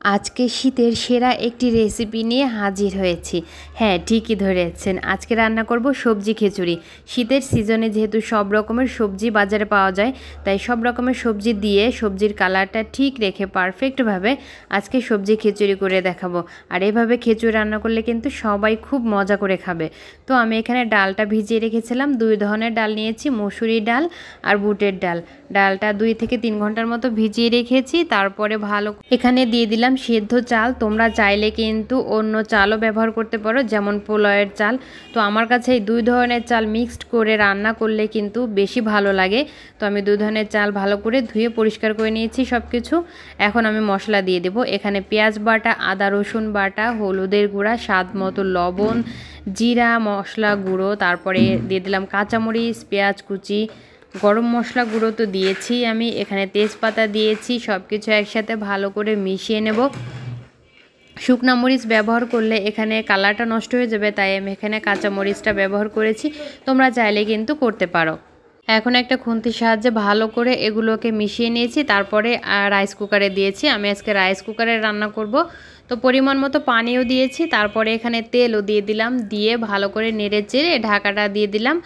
আজকে শীতের সেরা একটি রেসিপি নিয়ে হাজির হয়েছি। হ্যাঁ, ঠিকই ধরেছেন, আজকে রান্না করব সবজি খিচুড়ি। শীতের সিজনে যেহেতু সব রকমের সবজি বাজারে পাওয়া যায়, তাই সব রকমের সবজি দিয়ে সবজির কালারটা ঠিক রেখে পারফেক্টভাবে আজকে সবজি খিচুড়ি করে দেখাবো। আর এভাবে খিচুড়ি রান্না করলে কিন্তু সবাই খুব মজা করে খাবে। তো আমি এখানে ডালটা ভিজিয়ে রেখেছিলাম, 2 ধরনের ডাল নিয়েছি, মসুরি ডাল আর বুটের ডাল। ডালটা 2 থেকে 3 ঘন্টার মতো ভিজিয়ে রেখেছি। তারপরে এখানে দিয়ে দিলাম সেদ্ধ চাল। তোমরা চাইলে কিন্তু অন্য চালও ব্যবহার করতে পারো, যেমন পোলাওয়ের চাল। তো আমার কাছে এই 2 ধরনের চাল মিক্সড করে রান্না করলে কিন্তু বেশি ভালো লাগে। তো আমি 2 ধরনের চাল ভালো করে ধুয়ে পরিষ্কার করে নিয়েছি সব কিছু। এখন আমি মশলা দিয়ে দেব। এখানে পেঁয়াজ বাটা, আদা রসুন বাটা, হলুদের গুঁড়া, স্বাদ মতো লবণ, জিরা মশলা গুঁড়ো, তারপরে দিয়ে দিলাম কাঁচামরিচ, পেঁয়াজ কুচি, গরম মশলা গুঁড়ো তো দিয়েছি আমি, এখানে তেজপাতা দিয়েছি। সব কিছু একসাথে ভালো করে মিশিয়ে নেব। শুকনা মরিচ ব্যবহার করলে এখানে কালারটা নষ্ট হয়ে যাবে, তাই আমি এখানে কাঁচা মরিচটা ব্যবহার করেছি। তোমরা চাইলে কিন্তু করতে পারো। এখন একটা খুন্তির সাহায্যে ভালো করে এগুলোকে মিশিয়ে নিয়েছি। তারপরে রাইস কুকারে দিয়েছি। আমি আজকে রাইস কুকারে রান্না করব। তো পরিমাণ মতো পানিও দিয়েছি। তারপরে এখানে তেলও দিয়ে দিলাম, দিয়ে ভালো করে নেড়ে চেড়ে ঢাকাটা দিয়ে দিলাম।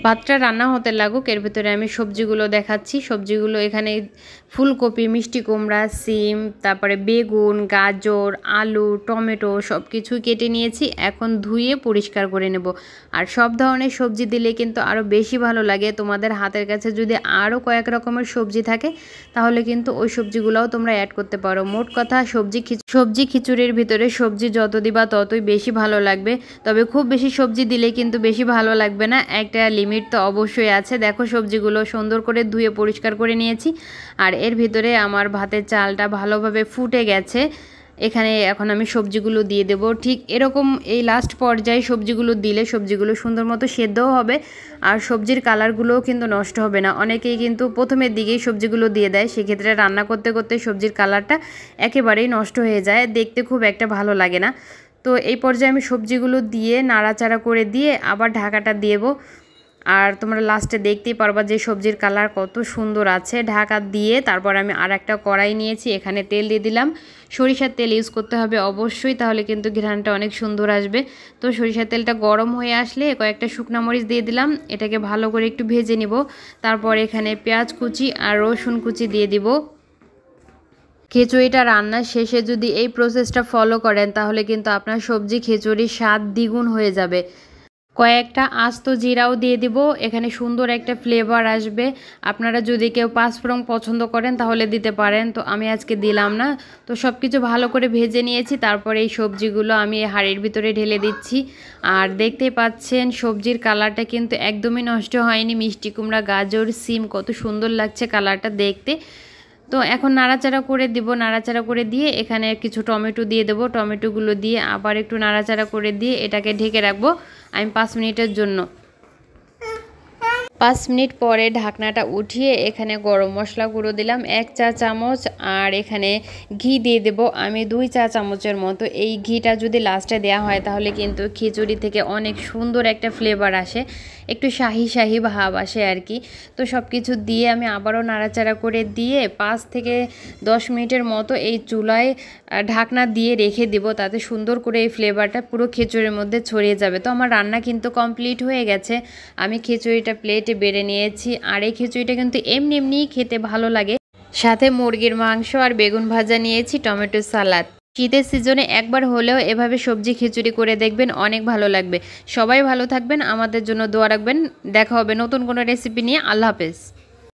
ভাতটা রান্না হতে লাগুক, এর ভিতরে আমি সবজিগুলো দেখাচ্ছি। সবজিগুলো এখানে ফুলকপি, মিষ্টি কুমড়া, সিম, তারপরে বেগুন, গাজর, আলু, টমেটো সব কিছুই কেটে নিয়েছি। এখন ধুয়ে পরিষ্কার করে নেব। আর সব ধরনের সবজি দিলে কিন্তু আরও বেশি ভালো লাগে। তোমাদের হাতের কাছে যদি আরও কয়েক রকমের সবজি থাকে, তাহলে কিন্তু ওই সবজিগুলোও তোমরা অ্যাড করতে পারো। মোট কথা সবজি খিচুড়ির ভিতরে সবজি যত দিবা ততই বেশি ভালো লাগবে। তবে খুব বেশি সবজি দিলে কিন্তু বেশি ভালো লাগবে না, একটা লিমিট তো অবশ্যই আছে। দেখো সবজিগুলো সুন্দর করে ধুয়ে পরিষ্কার করে নিয়েছি। আর এর ভিতরে আমার ভাতের চালটা ভালোভাবে ফুটে গেছে। এখানে এখন আমি সবজিগুলো দিয়ে দেব। ঠিক এরকম এই লাস্ট পর্যায়ে সবজিগুলো দিলে সবজিগুলো সুন্দর মতো সেদ্ধও হবে, আর সবজির কালারগুলোও কিন্তু নষ্ট হবে না। অনেকেই কিন্তু প্রথমের দিকেই সবজিগুলো দিয়ে দেয়, সেক্ষেত্রে রান্না করতে করতে সবজির কালারটা একেবারেই নষ্ট হয়ে যায়, দেখতে খুব একটা ভালো লাগে না। তো এই পর্যায়ে আমি সবজিগুলো দিয়ে নাড়াচাড়া করে দিয়ে আবার ঢাকাটা দেবো। আর তোমরা লাস্টে দেখতেই পারবা যে সবজির কালার কত সুন্দর আছে। ঢাকা দিয়ে তারপর আমি আর একটা কড়াই নিয়েছি, এখানে তেল দিয়ে দিলাম। সরিষার তেল ইউজ করতে হবে অবশ্যই, তাহলে কিন্তু ঘ্রাণটা অনেক সুন্দর আসবে। তো সরিষার তেলটা গরম হয়ে আসলে কয়েকটা শুকনো মরিচ দিয়ে দিলাম, এটাকে ভালো করে একটু ভেজে নিব। তারপর এখানে পেঁয়াজ কুচি আর রসুন কুচি দিয়ে দিব। খিচুড়িটা রান্নার শেষে যদি এই প্রসেসটা ফলো করেন, তাহলে কিন্তু আপনার সবজি খিচুড়ির স্বাদ দ্বিগুণ হয়ে যাবে। কয়েকটা আস্ত জিরাও দিয়ে দিব, এখানে সুন্দর একটা ফ্লেভার আসবে। আপনারা যদি কেউ পাঁচফোড়ন পছন্দ করেন তাহলে দিতে পারেন, তো আমি আজকে দিলাম না। তো সব কিছু ভালো করে ভেজে নিয়েছি। তারপরে এই সবজিগুলো আমি হাঁড়ির ভিতরে ঢেলে দিচ্ছি। আর দেখতেই পাচ্ছেন সবজির কালারটা কিন্তু একদমই নষ্ট হয়নি। মিষ্টি কুমড়া, গাজর, সিম কত সুন্দর লাগছে কালারটা দেখতে। তো এখন নাড়াচাড়া করে দিব। নাড়াচাড়া করে দিয়ে এখানে কিছু টমেটো দিয়ে দেবো। টমেটোগুলো দিয়ে আবার একটু নাড়াচাড়া করে দিয়ে এটাকে ঢেকে রাখবো আমি 5 মিনিটের জন্য। 5 মিনিট পরে ঢাকনাটা উঠিয়ে এখানে গরম মশলা গুঁড়ো দিলাম 1 চা চামচ, আর এখানে ঘি দিয়ে দেব আমি 2 চা চামচের মতো। এই ঘিটা যদি লাস্টে দেওয়া হয় তাহলে কিন্তু খিচুড়ি থেকে অনেক সুন্দর একটা ফ্লেভার আসে, একটু শাহি শাহি ভাব আসে আর কি। তো সব কিছু দিয়ে আমি আবারও নাড়াচাড়া করে দিয়ে 5 থেকে 10 মিনিটের মতো এই চুলায় ঢাকনা দিয়ে রেখে দিব, তাতে সুন্দর করে এই ফ্লেভারটা পুরো খিচুড়ির মধ্যে ছড়িয়ে যাবে। তো আমার রান্না কিন্তু কমপ্লিট হয়ে গেছে। আমি খিচুড়িটা প্লেটে বেড়ে নিয়েছি। আর এই খিচুড়িটা কিন্তু এমনিই খেতে ভালো লাগে। সাথে মুরগির মাংস আর বেগুন ভাজা নিয়েছি, টমেটো সালাদ। শীতের সিজনে একবার হলেও এভাবে সবজি খিচুড়ি করে দেখবেন, অনেক ভালো লাগবে। সবাই ভালো থাকবেন, আমাদের জন্য দোয়া রাখবেন। দেখা হবে নতুন কোনো রেসিপি নিয়ে। আল্লাহ হাফেজ।